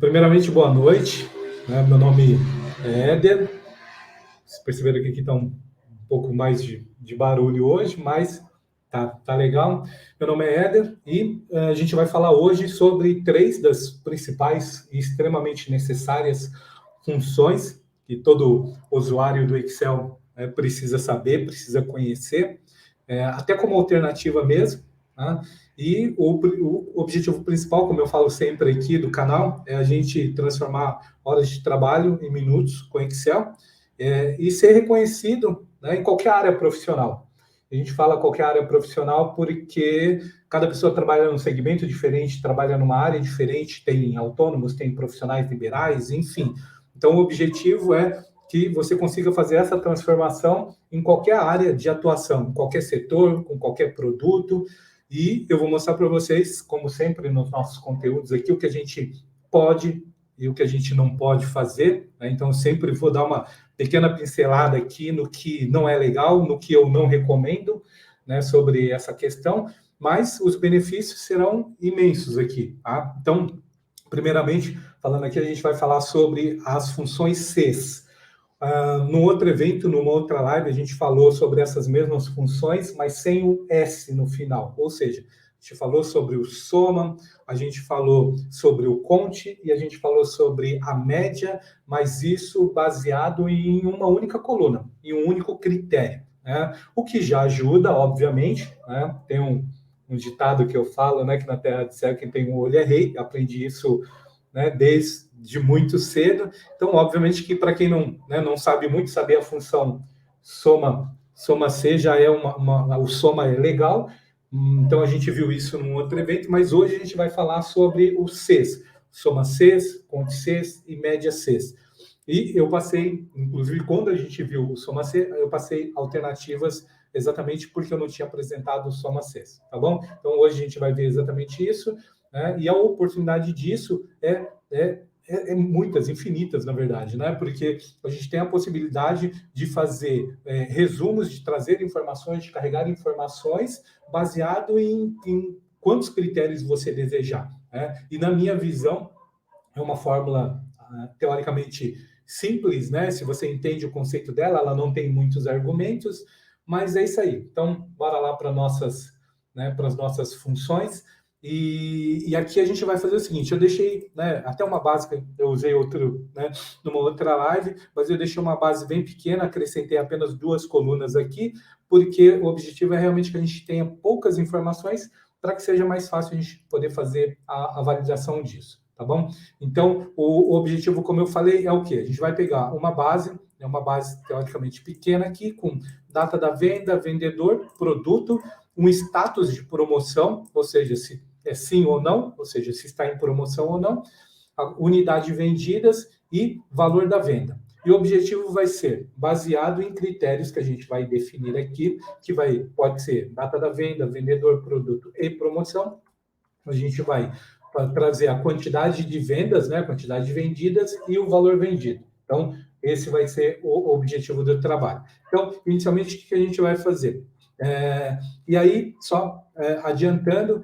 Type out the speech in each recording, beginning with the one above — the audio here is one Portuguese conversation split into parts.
Primeiramente, boa noite. Meu nome é Éder. Vocês perceberam que aqui está um pouco mais de barulho hoje, mas tá legal. Meu nome é Éder e a gente vai falar hoje sobre três das principais e extremamente necessárias funções que todo usuário do Excel precisa saber, precisa conhecer, até como alternativa mesmo, tá? E o objetivo principal, como eu falo sempre aqui do canal, é a gente transformar horas de trabalho em minutos com Excel, e ser reconhecido, né, em qualquer área profissional. A gente fala qualquer área profissional porque cada pessoa trabalha num segmento diferente, trabalha numa área diferente, tem autônomos, tem profissionais liberais, enfim. Então, o objetivo é que você consiga fazer essa transformação em qualquer área de atuação, em qualquer setor, com qualquer produto. E eu vou mostrar para vocês, como sempre nos nossos conteúdos aqui, o que a gente pode e o que a gente não pode fazer, né? Então, eu sempre vou dar uma pequena pincelada aqui no que não é legal, no que eu não recomendo, né, sobre essa questão, mas os benefícios serão imensos aqui, tá? Então, primeiramente, falando aqui, a gente vai falar sobre as funções Cs. No outro evento, numa outra live, a gente falou sobre essas mesmas funções, mas sem o S no final. Ou seja, a gente falou sobre o soma, a gente falou sobre o conte e a gente falou sobre a média, mas isso baseado em uma única coluna, em um único critério, né? O que já ajuda, obviamente, né? Tem um ditado que eu falo, né, que na terra de céu quem tem um olho é rei. Eu aprendi isso, né, desde muito cedo. Então, obviamente que para quem não sabe muito, saber a função soma C já é o soma é legal. Então, a gente viu isso num outro evento, mas hoje a gente vai falar sobre o Cs, soma Cs, conte Cs e média Cs. E eu passei, inclusive, quando a gente viu o soma C, eu passei alternativas exatamente porque eu não tinha apresentado o soma Cs, tá bom? Então, hoje a gente vai ver exatamente isso, né? E a oportunidade disso é muitas, infinitas, na verdade, né? Porque a gente tem a possibilidade de fazer resumos, de trazer informações, de carregar informações baseado em quantos critérios você desejar, né? E na minha visão, é uma fórmula teoricamente simples, né? Se você entende o conceito dela, ela não tem muitos argumentos, mas é isso aí. Então, bora lá para as nossas funções. E aqui a gente vai fazer o seguinte: eu deixei, né, até uma básica, eu usei numa outra live, mas eu deixei uma base bem pequena, acrescentei apenas 2 colunas aqui, porque o objetivo é realmente que a gente tenha poucas informações para que seja mais fácil a gente poder fazer a validação disso, tá bom? Então, o objetivo, como eu falei, é o quê? A gente vai pegar uma base teoricamente pequena aqui, com data da venda, vendedor, produto, um status de promoção, ou seja, se é sim ou não, ou seja, se está em promoção ou não, a unidade vendidas e valor da venda. E o objetivo vai ser baseado em critérios que a gente vai definir aqui, pode ser data da venda, vendedor, produto e promoção. A gente vai trazer a quantidade de vendas, né, a quantidade de vendidas e o valor vendido. Então, esse vai ser o objetivo do trabalho. Então, inicialmente, o que a gente vai fazer? E aí, só adiantando,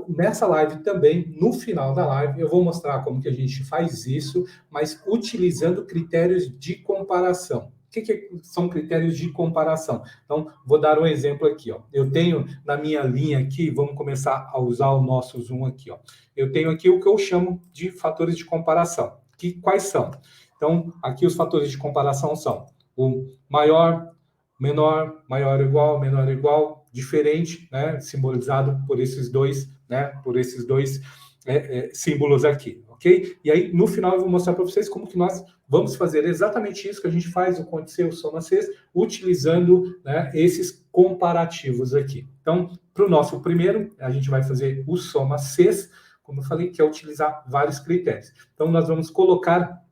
nessa live também, no final da live, eu vou mostrar como que a gente faz isso, mas utilizando critérios de comparação. O que são critérios de comparação? Então, vou dar um exemplo aqui, ó. Eu tenho na minha linha aqui, vamos começar a usar o nosso Zoom aqui, ó. Eu tenho aqui o que eu chamo de fatores de comparação. Quais são? Então, aqui os fatores de comparação são o maior, menor, maior ou menor ou igual, diferente, né, simbolizado por esses dois, né, símbolos aqui, ok? E aí, no final, eu vou mostrar para vocês como que nós vamos fazer exatamente isso que a gente faz, o conte C, o soma C, utilizando, né, esses comparativos aqui. Então, para o nosso primeiro, a gente vai fazer o soma C, como eu falei, que é utilizar vários critérios. Então, nós vamos colocar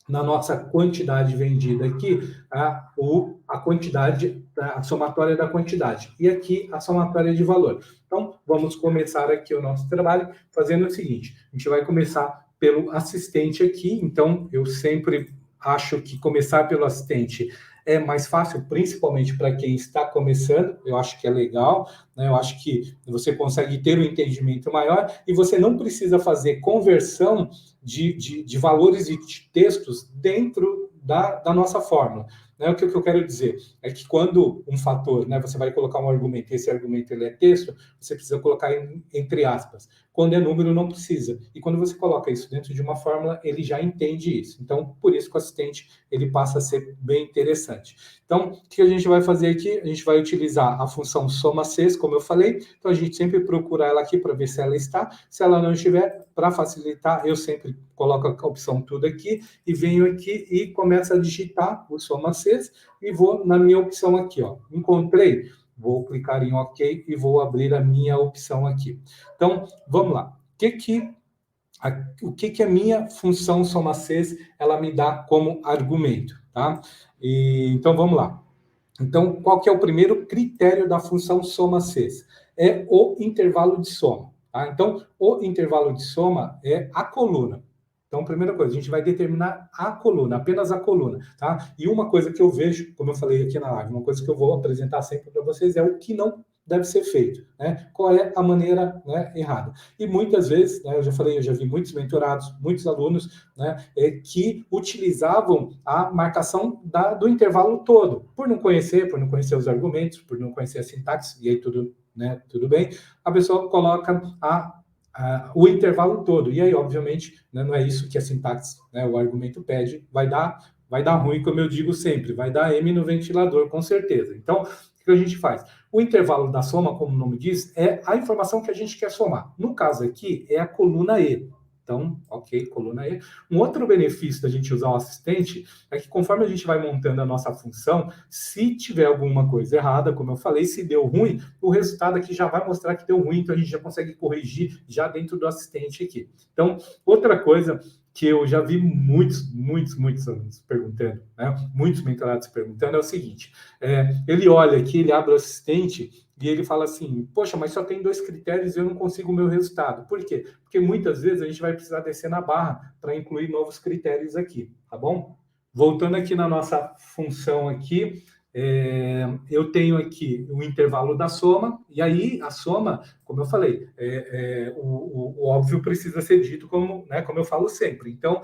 na nossa quantidade vendida aqui, a quantidade, a somatória da quantidade. E aqui, a somatória de valor. Então, vamos começar aqui o nosso trabalho fazendo o seguinte. A gente vai começar pelo assistente aqui. Então, eu sempre acho que começar pelo assistente é mais fácil, principalmente para quem está começando. Eu acho que é legal, né? Eu acho que você consegue ter um entendimento maior e você não precisa fazer conversão de valores e de textos dentro da nossa fórmula. Né? O que eu quero dizer é que quando um fator, né, você vai colocar um argumento, e esse argumento ele é texto, você precisa colocar entre aspas. Quando é número, não precisa. E quando você coloca isso dentro de uma fórmula, ele já entende isso. Então, por isso que o assistente ele passa a ser bem interessante. Então, o que a gente vai fazer aqui? A gente vai utilizar a função soma-Cs, como eu falei. Então, a gente sempre procura ela aqui para ver se ela está. Se ela não estiver, para facilitar, eu sempre coloco a opção tudo aqui e venho aqui e começo a digitar o soma-Cs e vou na minha opção aqui, ó. Encontrei? Vou clicar em OK e vou abrir a minha opção aqui. Então, vamos lá. O que a minha função soma-Cs ela me dá como argumento, tá? Então, vamos lá. Então, qual que é o primeiro critério da função soma-Cs? É o intervalo de soma. Tá? Então, o intervalo de soma é a coluna. Então, primeira coisa, a gente vai determinar a coluna, apenas a coluna. Tá? E uma coisa que eu vejo, como eu falei aqui na live, uma coisa que eu vou apresentar sempre para vocês é o que não deve ser feito, né? Qual é a maneira, né, errada? E muitas vezes, né, eu já vi muitos mentorados, muitos alunos, né, que utilizavam a marcação do intervalo todo, por não conhecer os argumentos, por não conhecer a sintaxe, e aí tudo, né, tudo bem, a pessoa coloca o intervalo todo, e aí, obviamente, né, não é isso que a sintaxe, né, o argumento pede, vai dar ruim, como eu digo sempre, vai dar M no ventilador, com certeza. Então, o que a gente faz? O intervalo da soma, como o nome diz, é a informação que a gente quer somar. No caso aqui, é a coluna E. Então, ok, coluna E. Um outro benefício da gente usar o assistente é que conforme a gente vai montando a nossa função, se tiver alguma coisa errada, como eu falei, se deu ruim, o resultado aqui já vai mostrar que deu ruim, então a gente já consegue corrigir já dentro do assistente aqui. Então, outra coisa que eu já vi muitos alunos perguntando, né? Muitos mentorados perguntando, é o seguinte, ele olha aqui, ele abre o assistente e ele fala assim, poxa, mas só tem 2 critérios e eu não consigo o meu resultado. Por quê? Porque muitas vezes a gente vai precisar descer na barra para incluir novos critérios aqui, tá bom? Voltando aqui na nossa função aqui, eu tenho aqui o intervalo da soma, e aí a soma, como eu falei, o óbvio precisa ser dito como, né, como eu falo sempre. Então,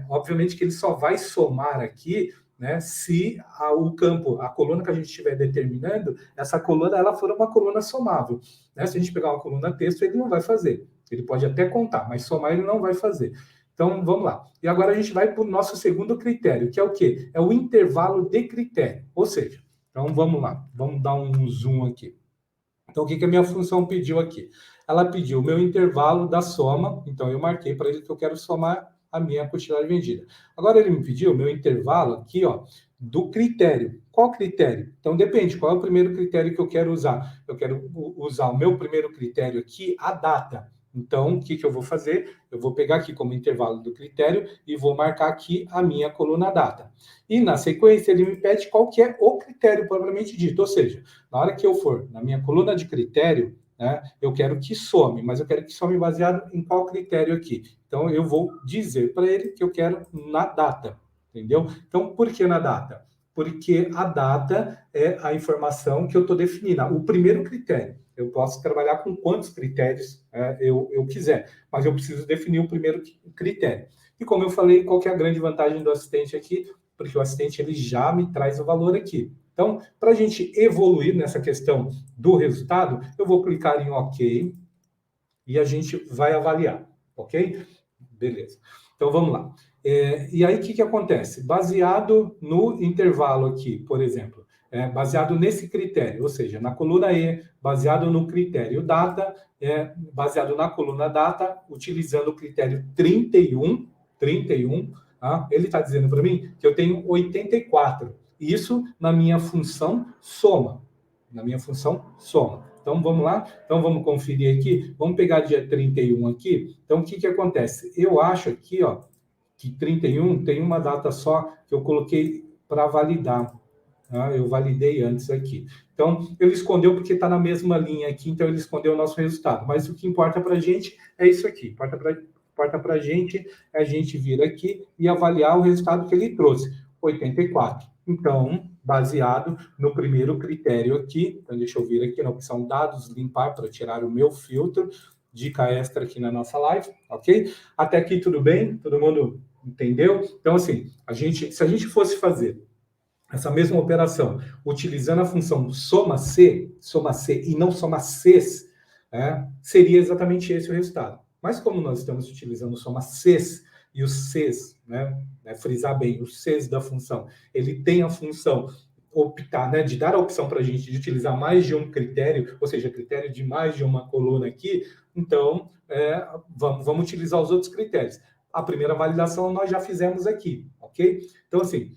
obviamente que ele só vai somar aqui, né, se o campo, a coluna que a gente estiver determinando, essa coluna ela for uma coluna somável. Né? Se a gente pegar uma coluna texto, ele não vai fazer. Ele pode até contar, mas somar ele não vai fazer. Então, vamos lá. E agora a gente vai para o nosso segundo critério, que é o quê? É o intervalo de critério. Ou seja, então vamos lá. Vamos dar um zoom aqui. Então, o que a minha função pediu aqui? Ela pediu o meu intervalo da soma, então eu marquei para ele que eu quero somar a minha quantidade vendida. Agora ele me pediu o meu intervalo aqui, ó, do critério. Qual critério? Então depende, qual é o primeiro critério que eu quero usar? Eu quero usar o meu primeiro critério aqui, a data. Então, o que eu vou fazer? Eu vou pegar aqui como intervalo do critério e vou marcar aqui a minha coluna data. E na sequência ele me pede qual que é o critério propriamente dito, ou seja, na hora que eu for na minha coluna de critério, né, eu quero que some, mas eu quero que some baseado em qual critério aqui. Então, eu vou dizer para ele que eu quero na data, entendeu? Então, por que na data? Porque a data é a informação que eu estou definindo, o primeiro critério. Eu posso trabalhar com quantos critérios eu quiser, mas eu preciso definir o primeiro critério. E como eu falei, qual que é a grande vantagem do assistente aqui? Porque o assistente ele já me traz o valor aqui. Então, para a gente evoluir nessa questão do resultado, eu vou clicar em OK e a gente vai avaliar, ok? Beleza. Então, vamos lá. E aí, o que acontece? Baseado no intervalo aqui, por exemplo, baseado nesse critério, ou seja, na coluna E, baseado no critério data, baseado na coluna data, utilizando o critério 31, tá? Ele está dizendo para mim que eu tenho 84. Isso na minha função soma. Na minha função soma. Então, vamos lá? Então, vamos conferir aqui. Vamos pegar dia 31 aqui. Então, o que acontece? Eu acho aqui, ó, que 31 tem uma data só que eu coloquei para validar. Tá? Eu validei antes aqui. Então, ele escondeu porque está na mesma linha aqui, então ele escondeu o nosso resultado. Mas o que importa para a gente é isso aqui. Importa para a gente é a gente vir aqui e avaliar o resultado que ele trouxe, 84. Então, baseado no primeiro critério aqui, então deixa eu vir aqui na opção dados, limpar para tirar o meu filtro dica extra aqui na nossa live, ok? Até aqui tudo bem? Todo mundo entendeu? Então, assim, se a gente fosse fazer essa mesma operação utilizando a função soma-C e não soma-Cs, seria exatamente esse o resultado. Mas como nós estamos utilizando o soma-Cs e os Cs, frisar bem, os Cs da função, ele tem a função optar, de dar a opção para a gente de utilizar mais de um critério, ou seja, critério de mais de uma coluna aqui, então vamos utilizar os outros critérios. A primeira validação nós já fizemos aqui, ok? Então, assim,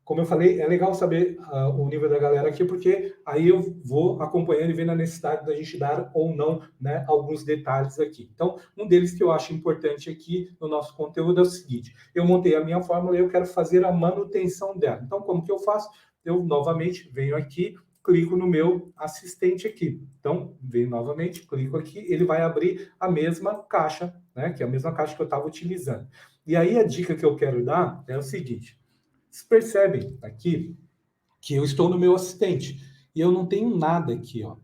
como eu falei, é legal saber o nível da galera aqui, porque aí eu vou acompanhando e vendo a necessidade da gente dar ou não, alguns detalhes aqui. Então, um deles que eu acho importante aqui no nosso conteúdo é o seguinte: eu montei a minha fórmula e eu quero fazer a manutenção dela. Então, como que eu faço? Eu novamente venho aqui, clico no meu assistente aqui. Então, venho novamente, clico aqui, ele vai abrir a mesma caixa, que é a mesma caixa que eu estava utilizando. E aí a dica que eu quero dar é o seguinte: vocês percebem aqui que eu estou no meu assistente e eu não tenho nada aqui, ó.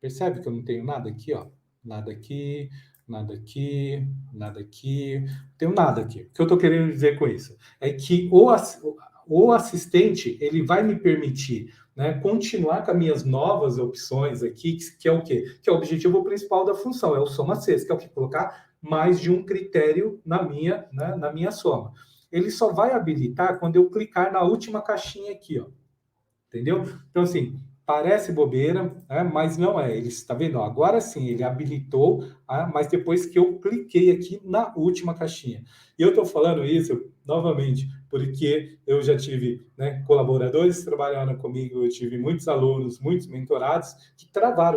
Percebe que eu não tenho nada aqui, ó? Nada aqui, nada aqui, nada aqui, não tenho nada aqui. O que eu estou querendo dizer com isso é que o assistente ele vai me permitir, continuar com as minhas novas opções aqui, que é o quê? Que é o objetivo principal da função, é o soma-Cs, que é o que? Colocar mais de um critério na minha soma. Ele só vai habilitar quando eu clicar na última caixinha aqui, ó. Entendeu? Então, assim, parece bobeira, mas não é. Ele está vendo? Ó, agora sim, ele habilitou, mas depois que eu cliquei aqui na última caixinha. E eu estou falando isso, novamente, porque eu já tive colaboradores trabalhando comigo, eu tive muitos alunos, muitos mentorados, que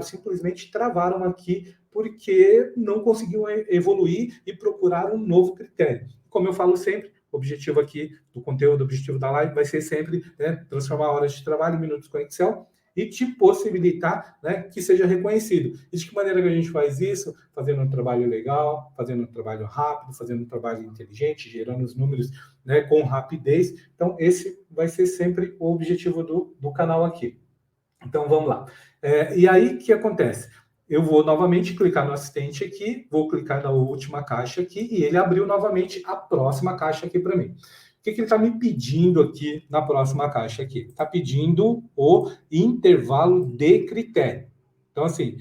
simplesmente travaram aqui, porque não conseguiam evoluir e procurar um novo critério. Como eu falo sempre, o objetivo aqui do conteúdo, o objetivo da live vai ser sempre transformar horas de trabalho em minutos com Excel e te possibilitar que seja reconhecido. E de que maneira que a gente faz isso? Fazendo um trabalho legal, fazendo um trabalho rápido, fazendo um trabalho inteligente, gerando os números com rapidez. Então, esse vai ser sempre o objetivo do canal aqui. Então, vamos lá. E aí, o que acontece? Eu vou novamente clicar no assistente aqui, vou clicar na última caixa aqui e ele abriu novamente a próxima caixa aqui para mim. O que ele está me pedindo aqui na próxima caixa aqui? Está pedindo o intervalo de critério. Então, assim,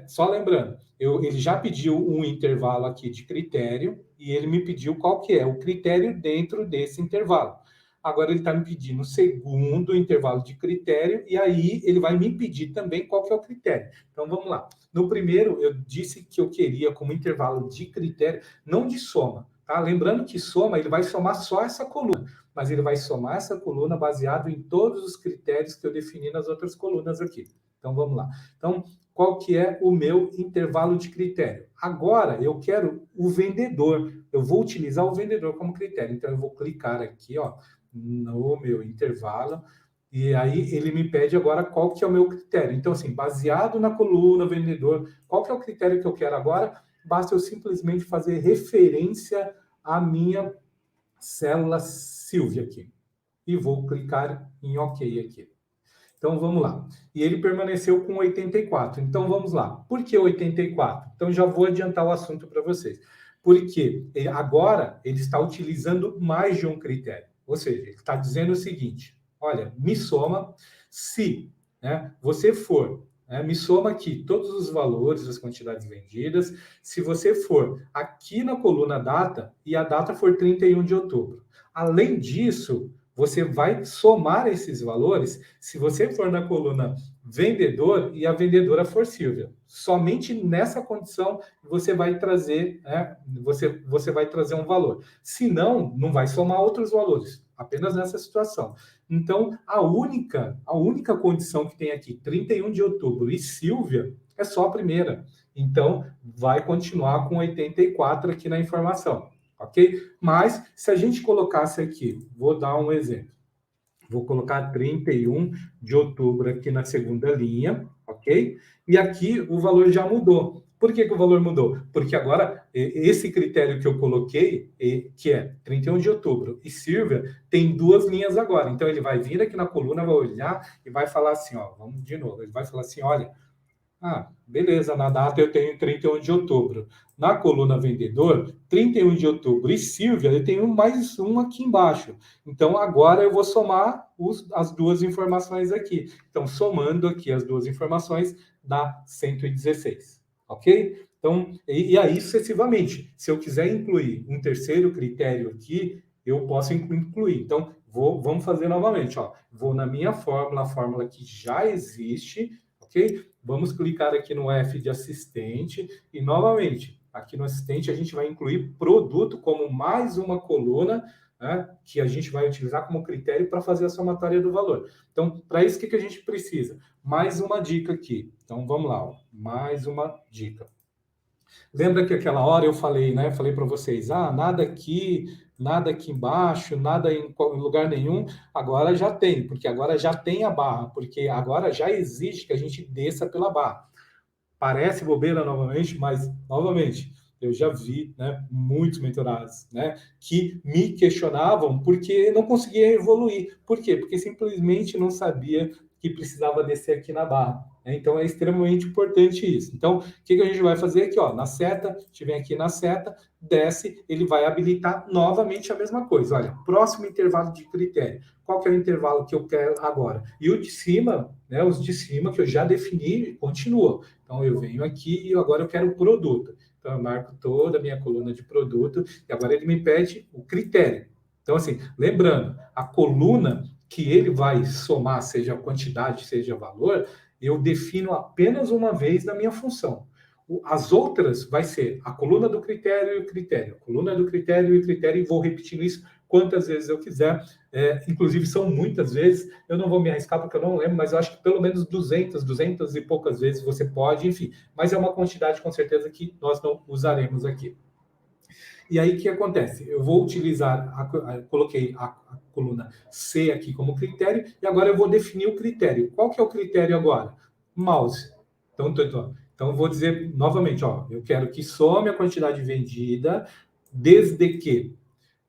só lembrando, ele já pediu um intervalo aqui de critério e ele me pediu qual que é o critério dentro desse intervalo. Agora ele está me pedindo o segundo intervalo de critério e aí ele vai me pedir também qual que é o critério. Então, vamos lá. No primeiro, eu disse que eu queria como intervalo de critério, não de soma. Tá? Lembrando que soma, ele vai somar só essa coluna, mas ele vai somar essa coluna baseado em todos os critérios que eu defini nas outras colunas aqui. Então, vamos lá. Então, qual que é o meu intervalo de critério? Agora, eu quero o vendedor. Eu vou utilizar o vendedor como critério. Então, eu vou clicar aqui, ó, no meu intervalo, e aí ele me pede agora qual que é o meu critério. Então, assim, baseado na coluna vendedor, qual que é o critério que eu quero agora? Basta eu simplesmente fazer referência à minha célula Silvia aqui. E vou clicar em OK aqui. Então, vamos lá. E ele permaneceu com 84. Então, vamos lá. Por que 84? Então, já vou adiantar o assunto para vocês. Porque agora ele está utilizando mais de um critério. Ou seja, ele está dizendo o seguinte: olha, me soma se você for, me soma aqui todos os valores das quantidades vendidas, se você for aqui na coluna data e a data for 31 de outubro. Além disso, você vai somar esses valores se você for na coluna vendedor e a vendedora for Silvia. Somente nessa condição você vai trazer, você vai trazer um valor. Se não, não vai somar outros valores, apenas nessa situação. Então, a única condição que tem aqui, 31 de outubro e Silvia, é só a primeira. Então, vai continuar com 84 aqui na informação. Ok? Mas, se a gente colocasse aqui, vou dar um exemplo. Vou colocar 31 de outubro aqui na segunda linha, ok? E aqui o valor já mudou. Por que o valor mudou? Porque agora, esse critério que eu coloquei, que é 31 de outubro e Silvia, tem duas linhas agora. Então, ele vai vir aqui na coluna, vai olhar e vai falar assim, ó, vamos de novo. Ele vai falar assim, olha, Ah, beleza, na data eu tenho 31 de outubro. Na coluna vendedor, 31 de outubro e Silvia, eu tenho mais um aqui embaixo. Então, agora eu vou somar as duas informações aqui. Então, somando aqui as duas informações, dá 116, ok? Então, e aí, sucessivamente, se eu quiser incluir um terceiro critério aqui, eu posso incluir. Então, vamos fazer novamente. Ó. Vou na minha fórmula, a fórmula que já existe, ok? Vamos clicar aqui no F de assistente e, novamente, aqui no assistente a gente vai incluir produto como mais uma coluna, né, que a gente vai utilizar como critério para fazer a somatória do valor. Então, para isso, o que a gente precisa? Mais uma dica aqui. Então, vamos lá. Ó. Mais uma dica. Lembra que aquela hora eu falei, né? Falei para vocês, nada aqui embaixo, nada em lugar nenhum. Agora já tem, porque agora já tem a barra, porque agora já exige que a gente desça pela barra. Parece bobeira novamente, mas novamente eu já vi, né, muitos mentorados, né, que me questionavam porque não conseguia evoluir. Por quê? Porque simplesmente não sabia que precisava descer aqui na barra. Né? Então é extremamente importante isso. Então, o que a gente vai fazer aqui? Ó, na seta, a gente vem aqui na seta, desce, ele vai habilitar novamente a mesma coisa. Olha, próximo intervalo de critério. Qual que é o intervalo que eu quero agora? E o de cima, né, os de cima que eu já defini, continua. Então, eu venho aqui e agora eu quero o produto. Então, eu marco toda a minha coluna de produto e agora ele me pede o critério. Então, assim, lembrando, a coluna que ele vai somar, seja quantidade, seja valor, eu defino apenas uma vez na minha função. As outras vai ser a coluna do critério e o critério, a coluna do critério e o critério, e vou repetindo isso quantas vezes eu quiser. Inclusive, são muitas vezes, eu não vou me arriscar porque eu não lembro, mas eu acho que pelo menos 200 e poucas vezes você pode, enfim. Mas é uma quantidade, com certeza, que nós não usaremos aqui. E aí, o que acontece? Eu vou utilizar, coloquei a coluna C aqui como critério, e agora eu vou definir o critério. Qual que é o critério agora? Mouse. Então eu vou dizer novamente, ó, eu quero que some a quantidade vendida, desde que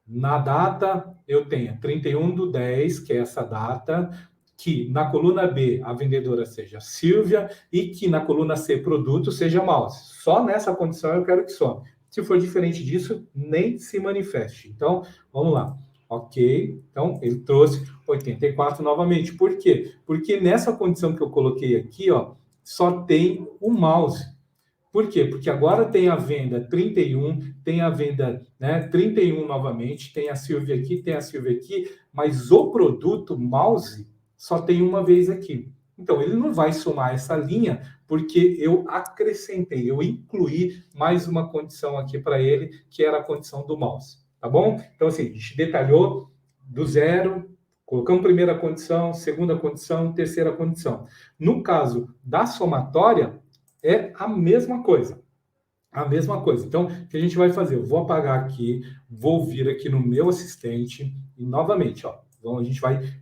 na data eu tenha 31/10, que é essa data, que na coluna B a vendedora seja Silvia e que na coluna C produto seja Mouse. Só nessa condição eu quero que some. Se for diferente disso, nem se manifeste. Então, vamos lá. Ok, então ele trouxe 84 novamente. Por quê? Porque nessa condição que eu coloquei aqui, ó, só tem o mouse. Por quê? Porque agora tem a venda 31, tem a venda, né, 31 novamente, tem a Silvia aqui, tem a Silvia aqui, mas o produto mouse só tem uma vez aqui. Então, ele não vai somar essa linha porque eu acrescentei, eu incluí mais uma condição aqui para ele, que era a condição do mouse. Tá bom? Então, assim, a gente detalhou do zero, colocamos primeira condição, segunda condição, terceira condição. No caso da somatória, é a mesma coisa. A mesma coisa. Então, o que a gente vai fazer? Eu vou apagar aqui, vou vir aqui no meu assistente e novamente, ó. Então,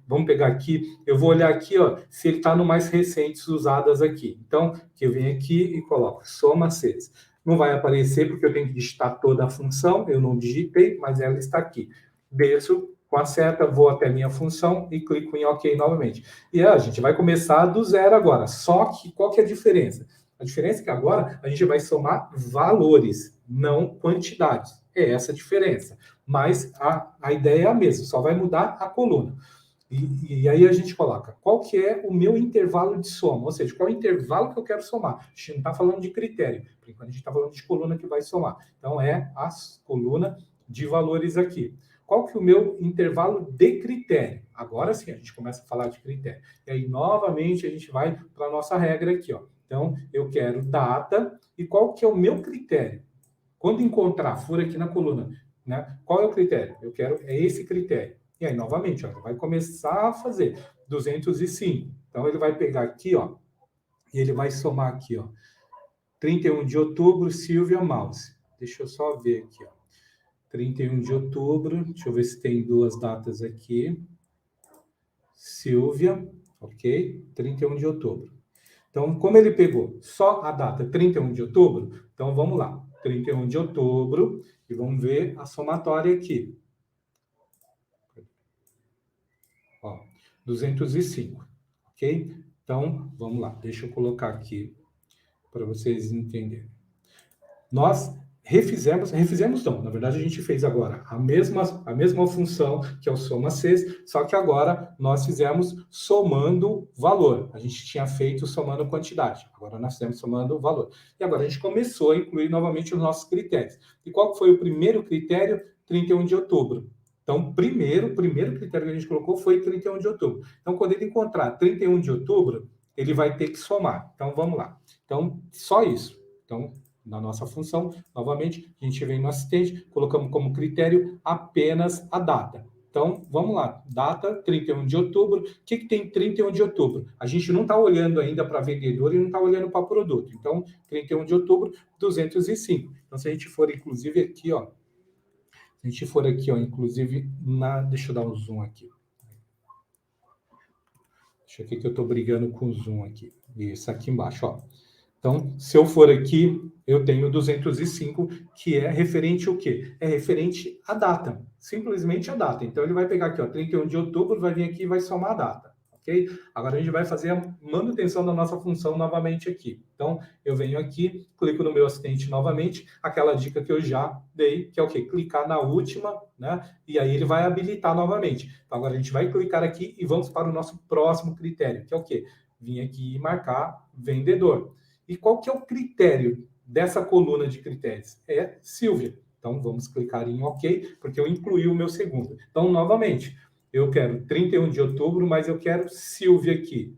vamos pegar aqui, eu vou olhar aqui, ó, se ele está no mais recentes usadas aqui. Então, que eu venho aqui e coloco soma Cs. Não vai aparecer porque eu tenho que digitar toda a função, eu não digitei, mas ela está aqui. Desço com a seta, vou até minha função e clico em OK novamente. E a gente vai começar do zero agora. Só que qual que é a diferença? A diferença é que agora a gente vai somar valores, não quantidades. É essa a diferença. Mas a ideia é a mesma, só vai mudar a coluna. E aí a gente coloca qual que é o meu intervalo de soma, ou seja, qual é o intervalo que eu quero somar. A gente não está falando de critério, por enquanto a gente está falando de coluna que vai somar. Então é a coluna de valores aqui. Qual que é o meu intervalo de critério? Agora sim a gente começa a falar de critério. E aí novamente a gente vai para a nossa regra aqui, ó. Então eu quero data e qual que é o meu critério? Quando encontrar, for aqui na coluna, né? Qual é o critério? Eu quero é esse critério. E aí, novamente, ó, ele vai começar a fazer 205. Então, ele vai pegar aqui, ó, e ele vai somar aqui, ó, 31 de outubro, Silvia Mouse. Deixa eu só ver aqui, ó. 31 de outubro, deixa eu ver se tem duas datas aqui. Silvia, ok? 31 de outubro. Então, como ele pegou só a data 31 de outubro, então vamos lá. 31 de outubro, e vamos ver a somatória aqui. Ó, 205, ok? Então, vamos lá. Deixa eu colocar aqui para vocês entenderem. Nós refizemos não, na verdade a gente fez agora a mesma função que é o soma Cs, só que agora nós fizemos somando valor. A gente tinha feito somando quantidade, agora nós fizemos somando valor. E agora a gente começou a incluir novamente os nossos critérios. E qual foi o primeiro critério? 31 de outubro. Então, o primeiro critério que a gente colocou foi 31 de outubro. Então, quando ele encontrar 31 de outubro, ele vai ter que somar. Então, vamos lá. Então, só isso. Então, na nossa função, novamente, a gente vem no assistente, colocamos como critério apenas a data. Então, vamos lá, data 31 de outubro. O que tem 31 de outubro? A gente não está olhando ainda para vendedor e não está olhando para produto. Então, 31 de outubro, 205. Então, se a gente for, inclusive, aqui, ó, se a gente for aqui, ó, inclusive, deixa eu dar um zoom aqui. Deixa eu ver que eu estou brigando com o zoom aqui. Isso aqui embaixo, ó. Então, se eu for aqui, eu tenho 205, que é referente ao quê? É referente à data, simplesmente a data. Então, ele vai pegar aqui, ó, 31 de outubro, vai vir aqui e vai somar a data, ok? Agora, a gente vai fazer a manutenção da nossa função novamente aqui. Então, eu venho aqui, clico no meu assistente novamente, aquela dica que eu já dei, que é o quê? Clicar na última, né? E aí ele vai habilitar novamente. Então, agora a gente vai clicar aqui e vamos para o nosso próximo critério, que é o quê? Vim aqui e marcar vendedor. E qual que é o critério dessa coluna de critérios? É Silvia. Então, vamos clicar em OK, porque eu incluí o meu segundo. Então, novamente, eu quero 31 de outubro, mas eu quero Silvia aqui.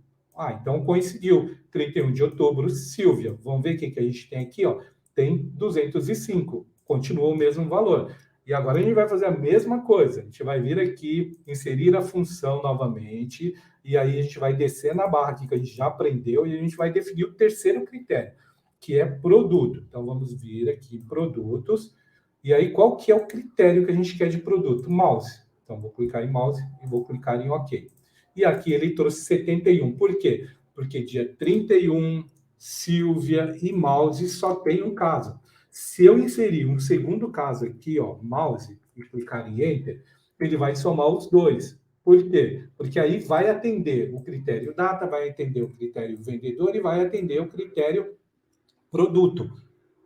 Então coincidiu. 31 de outubro, Silvia. Vamos ver o que a gente tem aqui, ó. Tem 205. Continua o mesmo valor. E agora a gente vai fazer a mesma coisa. A gente vai vir aqui, inserir a função novamente, e aí a gente vai descer na barra aqui que a gente já aprendeu e a gente vai definir o terceiro critério, que é produto. Então, vamos vir aqui, produtos. E aí, qual que é o critério que a gente quer de produto? Mouse. Então, vou clicar em mouse e vou clicar em OK. E aqui ele trouxe 71. Por quê? Porque dia 31, Silvia e mouse só tem um caso. Se eu inserir um segundo caso aqui, ó, mouse, e clicar em Enter, ele vai somar os dois. Por quê? Porque aí vai atender o critério data, vai atender o critério vendedor e vai atender o critério produto,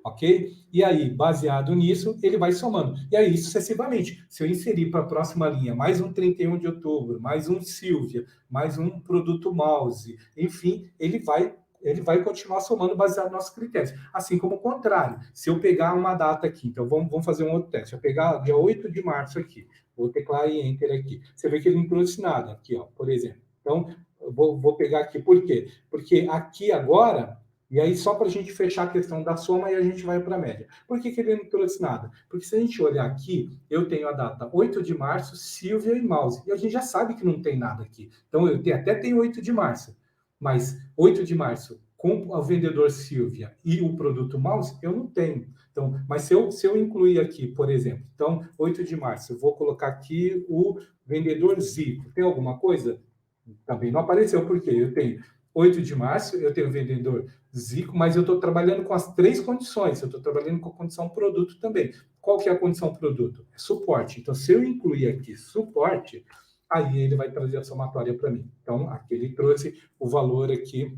ok? E aí, baseado nisso, ele vai somando. E aí, sucessivamente, se eu inserir para a próxima linha mais um 31 de outubro, mais um Silvia, mais um produto mouse, enfim, ele vai continuar somando baseado nos nossos critérios. Assim como o contrário. Se eu pegar uma data aqui, então vamos fazer um outro teste. Eu pegar dia 8 de março aqui, vou teclar e Enter aqui. Você vê que ele não trouxe nada aqui, ó, por exemplo. Então, eu vou pegar aqui. Por quê? Porque aqui agora, e aí só para a gente fechar a questão da soma e a gente vai para a média. Por que ele não trouxe nada? Porque se a gente olhar aqui, eu tenho a data 8 de março, Silvia e mouse. E a gente já sabe que não tem nada aqui. Então, eu até tenho 8 de março. Mas 8 de março, com o vendedor Silvia e o produto mouse, eu não tenho. Então, mas se eu incluir aqui, por exemplo, então, 8 de março, eu vou colocar aqui o vendedor Zico. Tem alguma coisa? Também não apareceu, porque eu tenho 8 de março, eu tenho o vendedor Zico, mas eu estou trabalhando com as três condições. Eu estou trabalhando com a condição produto também. Qual que é a condição produto? É suporte. Então, se eu incluir aqui suporte, aí ele vai trazer a somatória para mim. Então, aqui ele trouxe o valor aqui,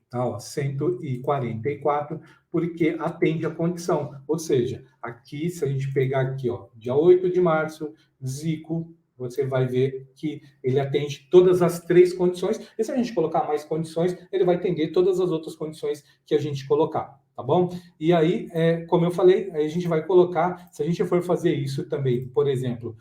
tá, ó, 144, porque atende a condição. Ou seja, aqui, se a gente pegar aqui, ó, dia 8 de março, Zico, você vai ver que ele atende todas as três condições. E se a gente colocar mais condições, ele vai atender todas as outras condições que a gente colocar, tá bom? E aí, como eu falei, aí a gente vai colocar, se a gente for fazer isso também, por exemplo,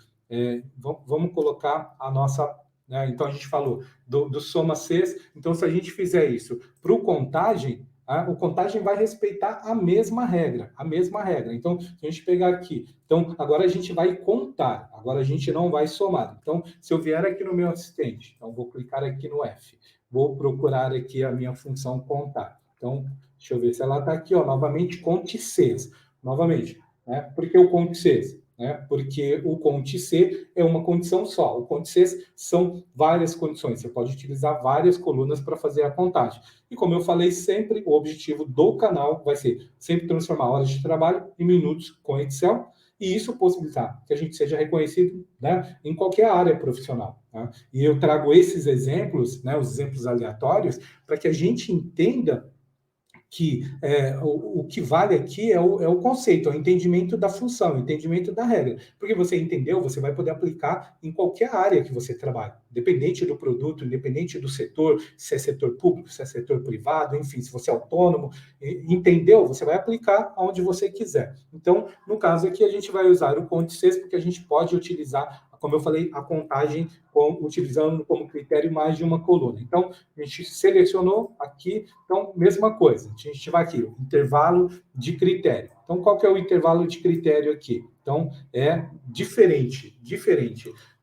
vamos colocar a nossa, né? Então, a gente falou do soma Cs. Então, se a gente fizer isso para o contagem, o contagem vai respeitar a mesma regra, a mesma regra. Então, se a gente pegar aqui, então, agora a gente vai contar, agora a gente não vai somar. Então, se eu vier aqui no meu assistente, então, vou clicar aqui no F, vou procurar aqui a minha função contar. Então, deixa eu ver se ela está aqui, ó, novamente, conte Cs. Novamente, né? Por que o conte Cs? Porque o conte C é uma condição só. O conte C são várias condições. Você pode utilizar várias colunas para fazer a contagem. E como eu falei sempre, o objetivo do canal vai ser sempre transformar horas de trabalho em minutos com Excel e isso possibilitar que a gente seja reconhecido, né, em qualquer área profissional. Tá? E eu trago esses exemplos, né, os exemplos aleatórios, para que a gente entenda que o que vale aqui é o conceito, é o entendimento da função, o entendimento da regra. Porque você entendeu, você vai poder aplicar em qualquer área que você trabalha, independente do produto, independente do setor, se é setor público, se é setor privado, enfim, se você é autônomo, entendeu? Você vai aplicar aonde você quiser. Então, no caso aqui, a gente vai usar o Conte-CES, porque a gente pode utilizar, como eu falei, a contagem utilizando como critério mais de uma coluna. Então, a gente selecionou aqui, então, mesma coisa. A gente vai aqui, intervalo de critério. Então, qual que é o intervalo de critério aqui? Então, é diferente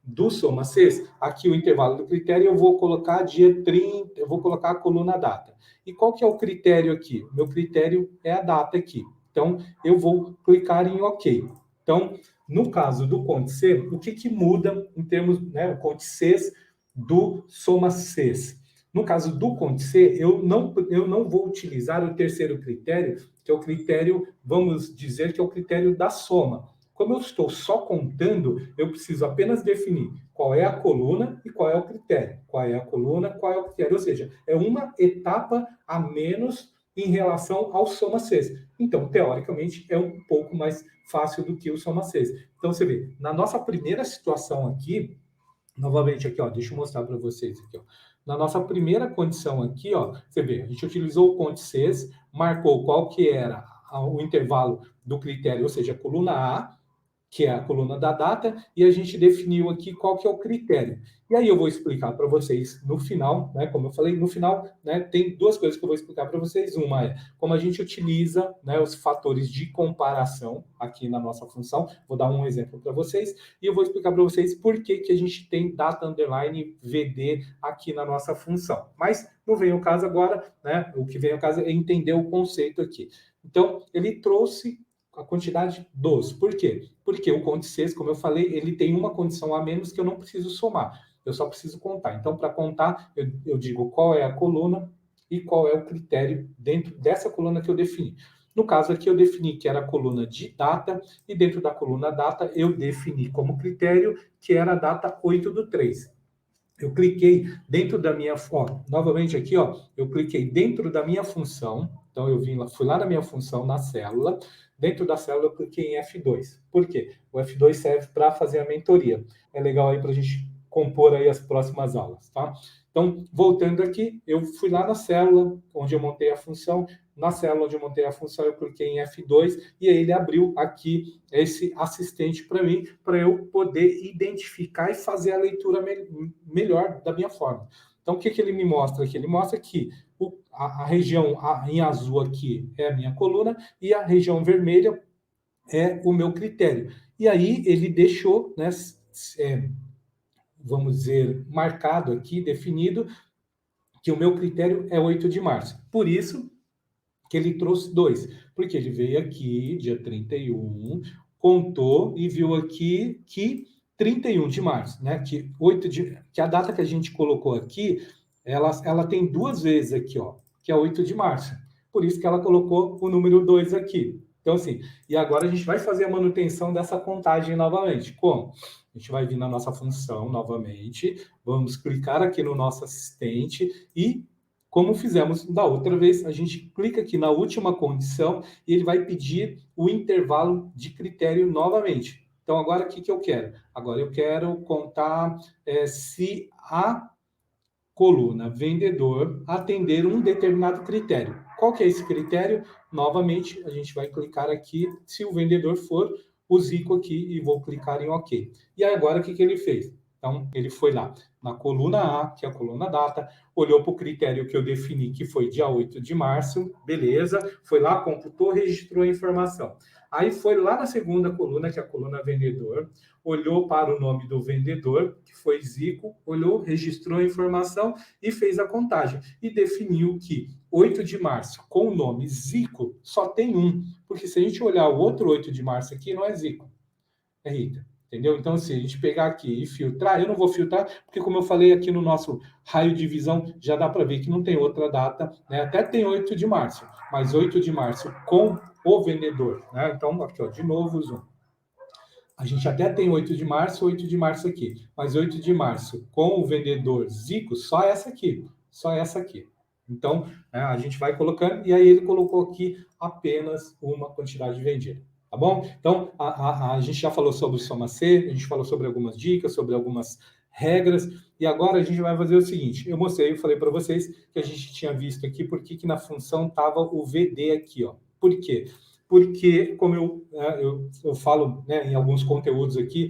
do soma-CES. Aqui o intervalo do critério eu vou colocar dia 30, eu vou colocar a coluna data. E qual que é o critério aqui? O meu critério é a data aqui. Então, eu vou clicar em OK. Então, no caso do Conte-C, o que muda em termos, né, o Conte-CES do soma-CES? No caso do Conte-C, eu não vou utilizar o terceiro critério, que é o critério, vamos dizer, que é o critério da soma. Como eu estou só contando, eu preciso apenas definir qual é a coluna e qual é o critério. Qual é a coluna, qual é o critério. Ou seja, é uma etapa a menos em relação ao soma-CES. Então, teoricamente, é um pouco mais fácil do que o soma-CES. Então, você vê, na nossa primeira situação aqui, novamente aqui, ó, deixa eu mostrar para vocês aqui, ó. Na nossa primeira condição aqui, ó, você vê, a gente utilizou o Conte-CES, marcou qual que era o intervalo do critério, ou seja, a coluna A, que é a coluna da data, e a gente definiu aqui qual que é o critério. E aí eu vou explicar para vocês no final, né, como eu falei, no final, né, tem duas coisas que eu vou explicar para vocês. Uma é como a gente utiliza, né, os fatores de comparação aqui na nossa função. Vou dar um exemplo para vocês e eu vou explicar para vocês por que a gente tem data underline VD aqui na nossa função. Mas não vem o caso agora, né? O que vem ao caso é entender o conceito aqui. Então, ele trouxe a quantidade dos. Por quê? Porque o Conte-CES, como eu falei, ele tem uma condição a menos que eu não preciso somar. Eu só preciso contar. Então, para contar, eu digo qual é a coluna e qual é o critério dentro dessa coluna que eu defini. No caso aqui, eu defini que era a coluna de data, e dentro da coluna data, eu defini como critério que era a data 8/3. Eu cliquei dentro da minha, ó, novamente aqui, ó, eu cliquei dentro da minha função, então eu fui lá na minha função, na célula, dentro da célula eu cliquei em F2. Por quê? O F2 serve para fazer a mentoria. É legal aí para a gente compor aí as próximas aulas, tá? Então, voltando aqui, eu fui lá na célula onde eu montei a função, na célula onde eu montei a função, eu cliquei em F2 e aí ele abriu aqui esse assistente para mim, para eu poder identificar e fazer a leitura melhor da minha forma. Então, o que ele me mostra aqui? Ele mostra que a região em azul aqui é a minha coluna e a região vermelha é o meu critério. E aí ele deixou, né, vamos dizer, marcado aqui, definido, que o meu critério é 8 de março. Por isso que ele trouxe 2, porque ele veio aqui, dia 31, contou e viu aqui que 31 de março, né? Que a data que a gente colocou aqui, ela tem duas vezes aqui, ó, que é 8 de março. Por isso que ela colocou o número 2 aqui. Então, assim, e agora a gente vai fazer a manutenção dessa contagem novamente. Como? A gente vai vir na nossa função novamente, vamos clicar aqui no nosso assistente e, como fizemos da outra vez, a gente clica aqui na última condição e ele vai pedir o intervalo de critério novamente. Então, agora o que eu quero? Agora eu quero contar se a coluna vendedor atender um determinado critério. Qual que é esse critério? Novamente, a gente vai clicar aqui, se o vendedor for o Zico aqui, e vou clicar em OK. E agora o que ele fez? Então, ele foi lá na coluna A, que é a coluna data, olhou para o critério que eu defini, que foi dia 8 de março, beleza, foi lá, computou, registrou a informação. Aí foi lá na segunda coluna, que é a coluna vendedor, olhou para o nome do vendedor, que foi Zico, olhou, registrou a informação e fez a contagem. E definiu que 8 de março, com o nome Zico, só tem um. Porque se a gente olhar o outro 8 de março aqui, não é Zico, é Rita. Entendeu? Então, se a gente pegar aqui e filtrar, eu não vou filtrar, porque como eu falei aqui no nosso raio de visão, já dá para ver que não tem outra data, né? Até tem 8 de março, mas 8 de março com o vendedor, né? Então, aqui, ó, de novo, zoom. A gente até tem 8 de março aqui, mas 8 de março com o vendedor Zico, só essa aqui, só essa aqui. Então, a gente vai colocando, e aí ele colocou aqui apenas uma quantidade vendida. Tá bom? Então, a gente já falou sobre o Soma C, a gente falou sobre algumas dicas, sobre algumas regras, e agora a gente vai fazer o seguinte, eu falei para vocês que a gente tinha visto aqui por que na função estava o VD aqui, ó. Por quê? Porque, como eu falo, né, em alguns conteúdos aqui,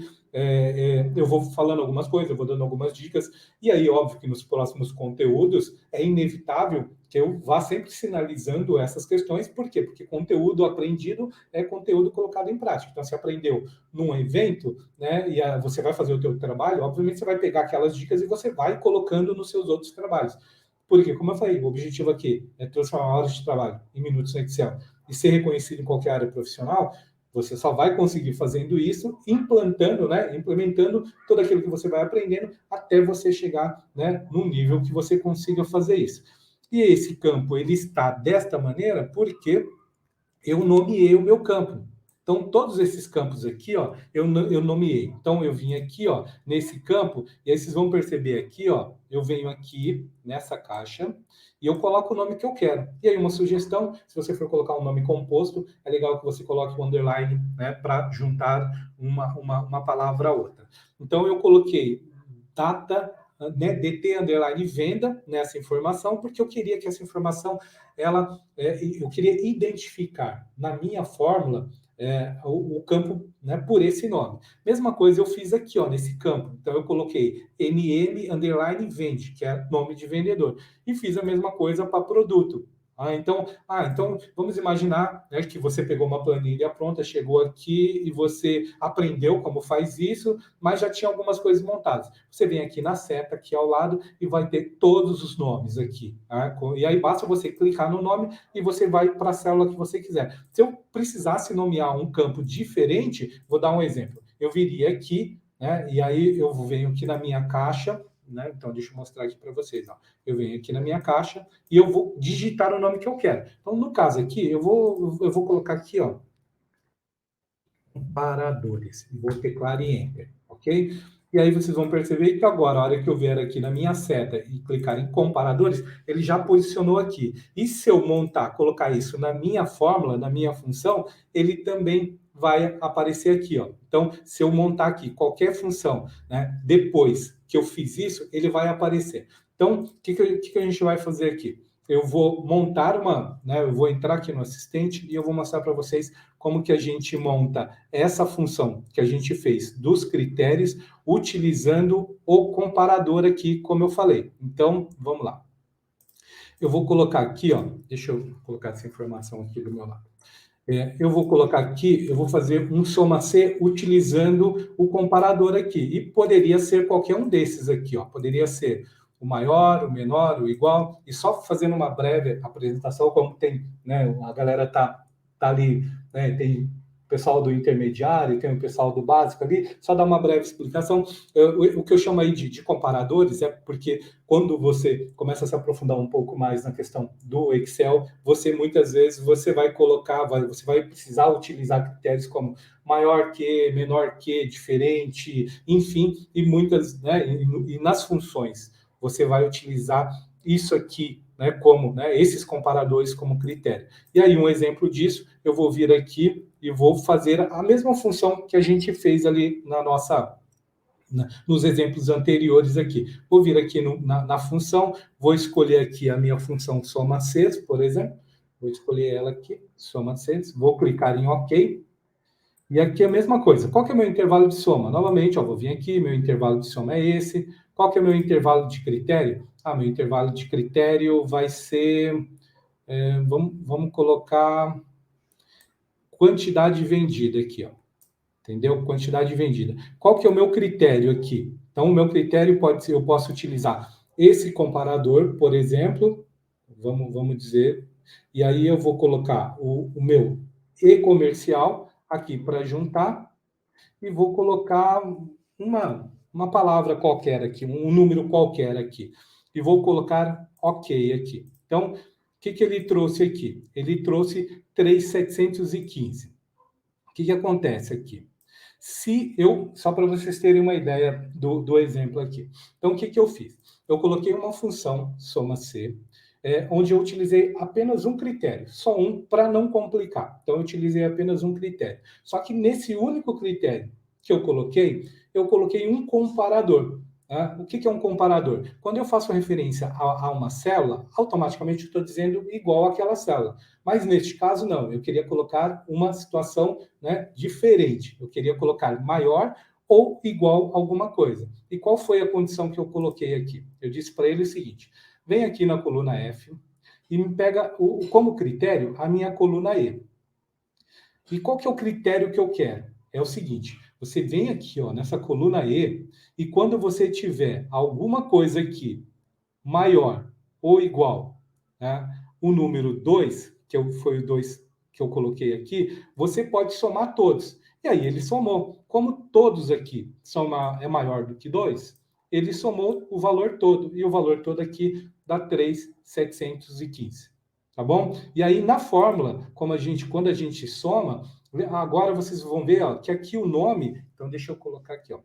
eu vou falando algumas coisas, eu vou dando algumas dicas, e aí, óbvio que nos próximos conteúdos é inevitável que eu vá sempre sinalizando essas questões. Por quê? Porque conteúdo aprendido é conteúdo colocado em prática. Então, se aprendeu num evento, né, e você vai fazer o teu trabalho, obviamente você vai pegar aquelas dicas e você vai colocando nos seus outros trabalhos. Porque, como eu falei, o objetivo aqui é transformar horas de trabalho em minutos no Excel e ser reconhecido em qualquer área profissional. Você só vai conseguir fazendo isso, implantando, né, implementando tudo aquilo que você vai aprendendo até você chegar, né, num nível que você consiga fazer isso. E esse campo ele está desta maneira porque eu nomeei o meu campo. Então, todos esses campos aqui, ó, eu nomeei. Então, eu vim aqui, ó, nesse campo, e aí vocês vão perceber aqui, ó, eu venho aqui nessa caixa e eu coloco o nome que eu quero. E aí, uma sugestão, se você for colocar um nome composto, é legal que você coloque o underline, né, para juntar uma palavra a outra. Então, eu coloquei data, né, DT underline venda nessa informação, porque eu queria que essa informação eu queria identificar na minha fórmula o campo, né, por esse nome. Mesma coisa eu fiz aqui, ó, nesse campo. Então eu coloquei NM underline vende, que é nome de vendedor, e fiz a mesma coisa para produto. Então vamos imaginar, né, que você pegou uma planilha pronta, chegou aqui e você aprendeu como faz isso, mas já tinha algumas coisas montadas. Você vem aqui na seta, aqui ao lado, e vai ter todos os nomes aqui. Tá? E aí basta você clicar no nome e você vai para a célula que você quiser. Se eu precisasse nomear um campo diferente, vou dar um exemplo. Eu viria aqui, né, e aí eu venho aqui na minha caixa, né, então deixa eu mostrar aqui para vocês. Ó. Eu venho aqui na minha caixa e eu vou digitar o nome que eu quero. Então, no caso aqui, eu vou colocar aqui, ó, comparadores. Vou teclar e Enter, ok? E aí vocês vão perceber que agora, a hora que eu vier aqui na minha seta e clicar em comparadores, ele já posicionou aqui. E se eu montar, colocar isso na minha fórmula, na minha função, ele também vai aparecer aqui, ó. Então, se eu montar aqui qualquer função, né, depois que eu fiz isso, ele vai aparecer. Então, o que a gente vai fazer aqui? Eu vou montar né, eu vou entrar aqui no assistente e eu vou mostrar para vocês como que a gente monta essa função que a gente fez dos critérios utilizando o comparador aqui, como eu falei. Então, vamos lá. Eu vou colocar aqui, ó, deixa eu colocar essa informação aqui do meu lado. Eu vou colocar aqui, eu vou fazer um soma C utilizando o comparador aqui. E poderia ser qualquer um desses aqui, ó. Poderia ser o maior, o menor, o igual. E só fazendo uma breve apresentação, como tem, né, a galera tá ali, né, tem o pessoal do intermediário, tem o pessoal do básico ali, só dar uma breve explicação. O que eu chamo aí de comparadores é porque quando você começa a se aprofundar um pouco mais na questão do Excel, você muitas vezes você vai colocar, você vai precisar utilizar critérios como maior que, menor que, diferente, enfim, e muitas, né, e nas funções você vai utilizar isso aqui, né, como, né, esses comparadores como critério. E aí um exemplo disso, eu vou vir aqui e vou fazer a mesma função que a gente fez ali nos exemplos anteriores aqui. Vou vir aqui na função, vou escolher aqui a minha função soma Cs, por exemplo, vou escolher ela aqui, soma Cs, vou clicar em OK, e aqui é a mesma coisa. Qual que é o meu intervalo de soma? Novamente, ó, vou vir aqui, meu intervalo de soma é esse. Qual que é o meu intervalo de critério? Meu intervalo de critério vai ser, vamos colocar quantidade vendida aqui, ó. Entendeu? Quantidade vendida. Qual que é o meu critério aqui? Então, o meu critério pode ser, eu posso utilizar esse comparador, por exemplo, vamos dizer, e aí eu vou colocar o meu e-comercial aqui para juntar e vou colocar uma palavra qualquer aqui, um número qualquer aqui. E vou colocar OK aqui. Então, o que ele trouxe aqui? Ele trouxe 3.715. O que acontece aqui? Só para vocês terem uma ideia do exemplo aqui. Então, o que eu fiz? Eu coloquei uma função, soma C, onde eu utilizei apenas um critério, só um, para não complicar. Então, eu utilizei apenas um critério. Só que nesse único critério que eu coloquei um comparador. Né? O que é um comparador? Quando eu faço referência a uma célula, automaticamente eu estou dizendo igual àquela célula. Mas neste caso, não. Eu queria colocar uma situação, né, diferente. Eu queria colocar maior ou igual a alguma coisa. E qual foi a condição que eu coloquei aqui? Eu disse para ele o seguinte: vem aqui na coluna F e me pega como critério a minha coluna E. E qual que é o critério que eu quero? É o seguinte: você vem aqui, ó, nessa coluna E, e quando você tiver alguma coisa aqui maior ou igual, né, o número 2, foi o 2 que eu coloquei aqui, você pode somar todos. E aí ele somou. Como todos aqui é maior do que 2, ele somou o valor todo. E o valor todo aqui dá 3.715. Tá bom? E aí na fórmula, quando a gente soma, agora vocês vão ver, ó, que aqui o nome, então deixa eu colocar aqui, ó.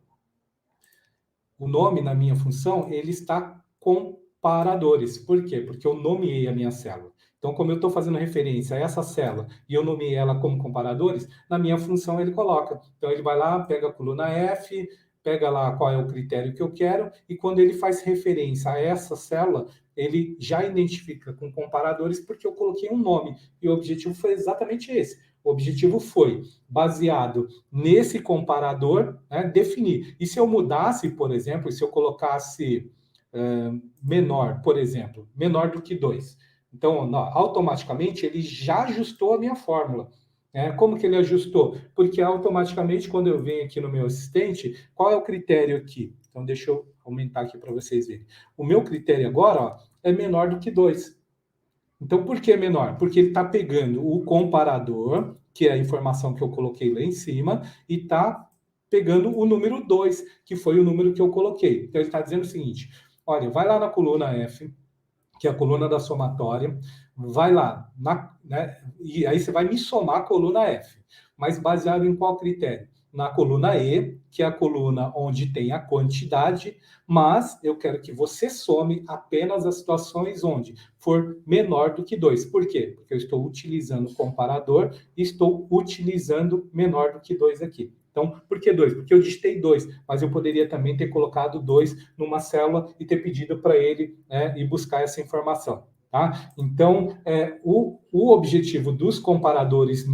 O nome na minha função, ele está comparadores. Por quê? Porque eu nomeei a minha célula. Então, como eu estou fazendo referência a essa célula e eu nomeei ela como comparadores, na minha função ele coloca. Então, ele vai lá, pega a coluna F, pega lá qual é o critério que eu quero, e quando ele faz referência a essa célula, ele já identifica com comparadores porque eu coloquei um nome. E o objetivo foi exatamente esse. O objetivo foi, baseado nesse comparador, né, definir. E se eu mudasse, por exemplo, se eu colocasse menor, por exemplo, menor do que 2, então, automaticamente, ele já ajustou a minha fórmula. Como que ele ajustou? Porque automaticamente, quando eu venho aqui no meu assistente, qual é o critério aqui? Então, deixa eu aumentar aqui para vocês verem. O meu critério agora, ó, é menor do que 2. Então, por que menor? Porque ele está pegando o comparador, que é a informação que eu coloquei lá em cima, e está pegando o número 2, que foi o número que eu coloquei. Então, ele está dizendo o seguinte: olha, vai lá na coluna F, que é a coluna da somatória, vai lá, né, e aí você vai me somar a coluna F, mas baseado em qual critério? Na coluna E, que é a coluna onde tem a quantidade, mas eu quero que você some apenas as situações onde for menor do que 2. Por quê? Porque eu estou utilizando o comparador e estou utilizando menor do que 2 aqui. Então, por que 2? Porque eu digitei 2, mas eu poderia também ter colocado 2 numa célula e ter pedido para ele, né, ir buscar essa informação. Tá? Então, o objetivo dos comparadores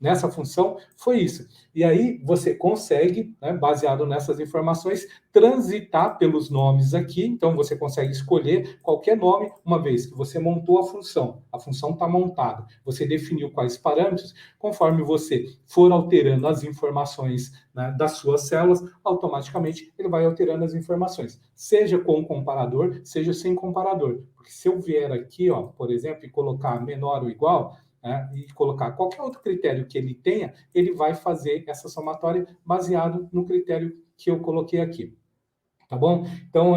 nessa função foi isso. E aí você consegue, né, baseado nessas informações, transitar pelos nomes aqui. Então, você consegue escolher qualquer nome, uma vez que você montou a função está montada, você definiu quais parâmetros, conforme você for alterando as informações, né, das suas células, automaticamente ele vai alterando as informações, seja com comparador, seja sem comparador. Porque se eu vier aqui, ó, por exemplo, e colocar menor ou igual, né, e colocar qualquer outro critério que ele tenha, ele vai fazer essa somatória baseado no critério que eu coloquei aqui. Tá bom? Então,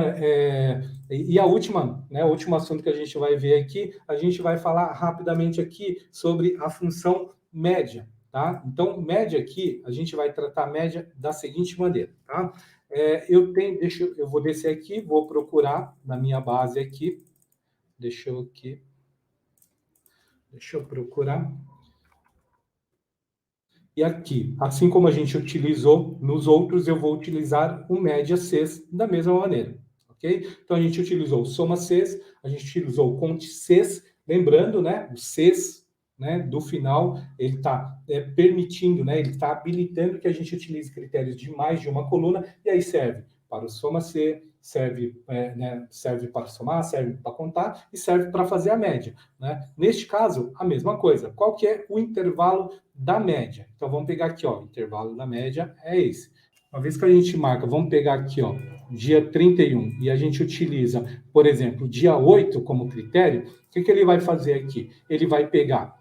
e a última, né, o último assunto que a gente vai ver aqui, a gente vai falar rapidamente aqui sobre a função média, tá? Então, média aqui, a gente vai tratar a média da seguinte maneira, tá? Eu vou descer aqui, vou procurar na minha base aqui, deixa eu procurar. E aqui, assim como a gente utilizou nos outros, eu vou utilizar o média Cs da mesma maneira, ok? Então, a gente utilizou o soma Cs, a gente utilizou o conte Cs, lembrando, né, o Cs, né, do final, ele está permitindo, né, ele está habilitando que a gente utilize critérios de mais de uma coluna, e aí serve para o soma C, serve para somar, serve para contar e serve para fazer a média, né? Neste caso, a mesma coisa. Qual que é o intervalo da média? Então, vamos pegar aqui, ó, o intervalo da média é esse. Uma vez que a gente marca, vamos pegar aqui, ó, dia 31, e a gente utiliza, por exemplo, dia 8 como critério, o que ele vai fazer aqui? Ele vai pegar,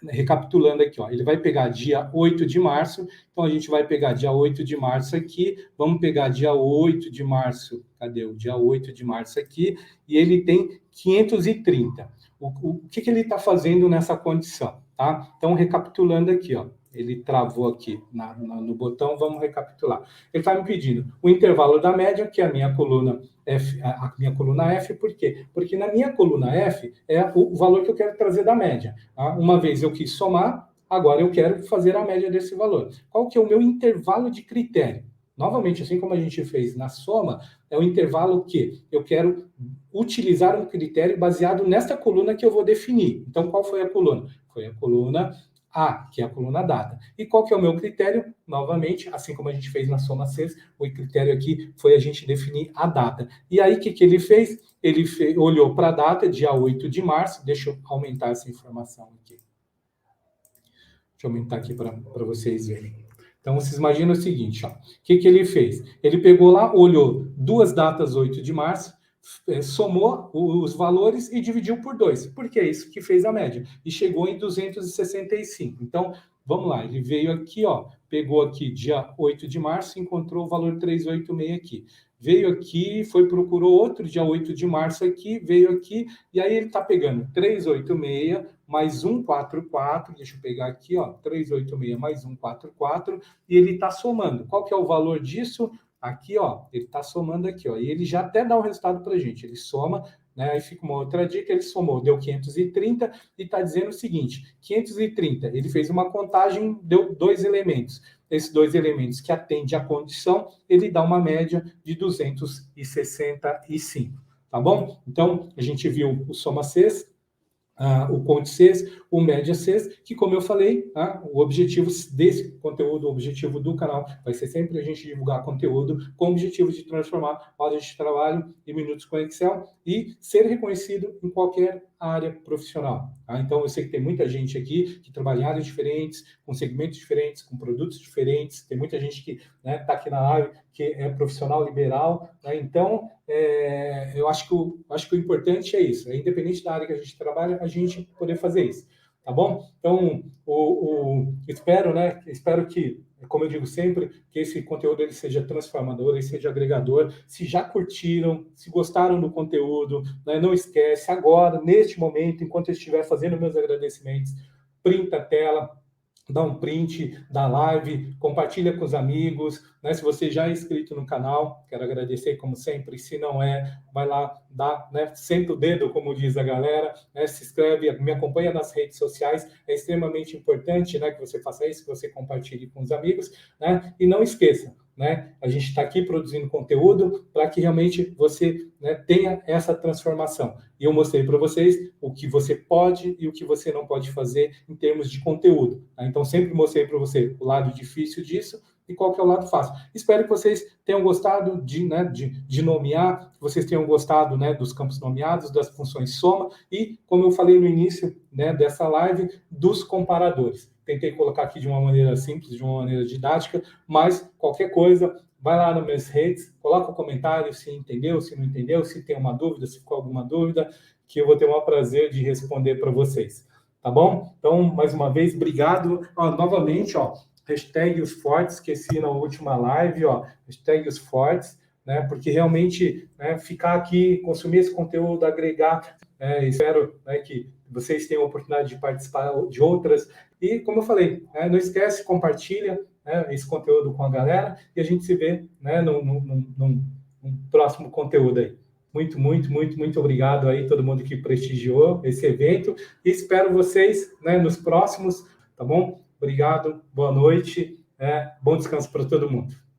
recapitulando aqui, ó, ele vai pegar dia 8 de março, então a gente vai pegar dia 8 de março aqui, vamos pegar dia 8 de março, cadê o dia 8 de março aqui, e ele tem 530. O que ele está fazendo nessa condição, tá? Então, recapitulando aqui, ó, ele travou aqui no botão, vamos recapitular. Ele está me pedindo o intervalo da média, que é a minha coluna F, a minha coluna F, por quê? Porque na minha coluna F é o valor que eu quero trazer da média. Tá? Uma vez eu quis somar, agora eu quero fazer a média desse valor. Qual que é o meu intervalo de critério? Novamente, assim como a gente fez na soma, é o intervalo que eu quero utilizar um critério baseado nesta coluna que eu vou definir. Então, qual foi a coluna? Foi a coluna A, que é a coluna data. E qual que é o meu critério? Novamente, assim como a gente fez na soma 6, o critério aqui foi a gente definir a data. E aí, o que ele fez? Ele olhou para a data, dia 8 de março. Deixa eu aumentar essa informação aqui. Deixa eu aumentar aqui para vocês verem. Então, vocês imaginam o seguinte, ó. O que ele fez? Ele pegou lá, olhou duas datas 8 de março, somou os valores e dividiu por 2, porque é isso que fez a média. E chegou em 265. Então, vamos lá, ele veio aqui, ó, pegou aqui dia 8 de março, encontrou o valor 386 aqui. Veio aqui, procurou outro dia 8 de março aqui, veio aqui, e aí ele está pegando 386 mais 144, deixa eu pegar aqui, ó, 386 mais 144, e ele está somando. Qual que é o valor disso? Aqui, ó, ele está somando aqui, ó, e ele já até dá o resultado para a gente. Ele soma, né? Aí fica uma outra dica, ele somou, deu 530 e está dizendo o seguinte: 530, ele fez uma contagem, deu 2 elementos. Esses 2 elementos que atendem à condição, ele dá uma média de 265, tá bom? Então, a gente viu o soma 6, o Conte 6, o Média 6, que, como eu falei, o objetivo desse conteúdo, o objetivo do canal, vai ser sempre a gente divulgar conteúdo com o objetivo de transformar horas de trabalho em minutos com Excel e ser reconhecido em qualquer área profissional. Tá? Então, eu sei que tem muita gente aqui que trabalha em áreas diferentes, com segmentos diferentes, com produtos diferentes, tem muita gente que está aqui na live que é profissional liberal, né? Então, eu acho que o importante é isso, independente da área que a gente trabalha, a gente poder fazer isso, tá bom? Então, espero que, como eu digo sempre, que esse conteúdo ele seja transformador, ele seja agregador. Se já curtiram, se gostaram do conteúdo, né, não esquece, agora, neste momento, enquanto eu estiver fazendo meus agradecimentos, printa a tela, dá um print da live, compartilha com os amigos, né? Se você já é inscrito no canal, quero agradecer como sempre. Se não é, vai lá, dá, né? Senta o dedo, como diz a galera, né? Se inscreve, me acompanha nas redes sociais, é extremamente importante, né, que você faça isso, que você compartilhe com os amigos, né? E não esqueça, né? A gente está aqui produzindo conteúdo para que realmente você, né, tenha essa transformação. E eu mostrei para vocês o que você pode e o que você não pode fazer em termos de conteúdo. Tá? Então, sempre mostrei para você o lado difícil disso e qual que é o lado fácil. Espero que vocês tenham gostado de nomear, que vocês tenham gostado, né, dos campos nomeados, das funções soma e, como eu falei no início, né, dessa live, dos comparadores. Tentei colocar aqui de uma maneira simples, de uma maneira didática, mas qualquer coisa, vai lá nas minhas redes, coloca um comentário se entendeu, se não entendeu, se tem uma dúvida, se ficou alguma dúvida, que eu vou ter o maior prazer de responder para vocês. Tá bom? Então, mais uma vez, obrigado. Novamente, hashtag os fortes, esqueci na última live, hashtag os fortes, né? Porque realmente, né, ficar aqui, consumir esse conteúdo, agregar, espero, né, que vocês tenham a oportunidade de participar de outras. E, como eu falei, não esquece, compartilha, né, esse conteúdo com a galera e a gente se vê, né, num próximo conteúdo aí. Muito, muito, muito, muito obrigado aí todo mundo que prestigiou esse evento e espero vocês, né, nos próximos, tá bom? Obrigado, boa noite, bom descanso para todo mundo.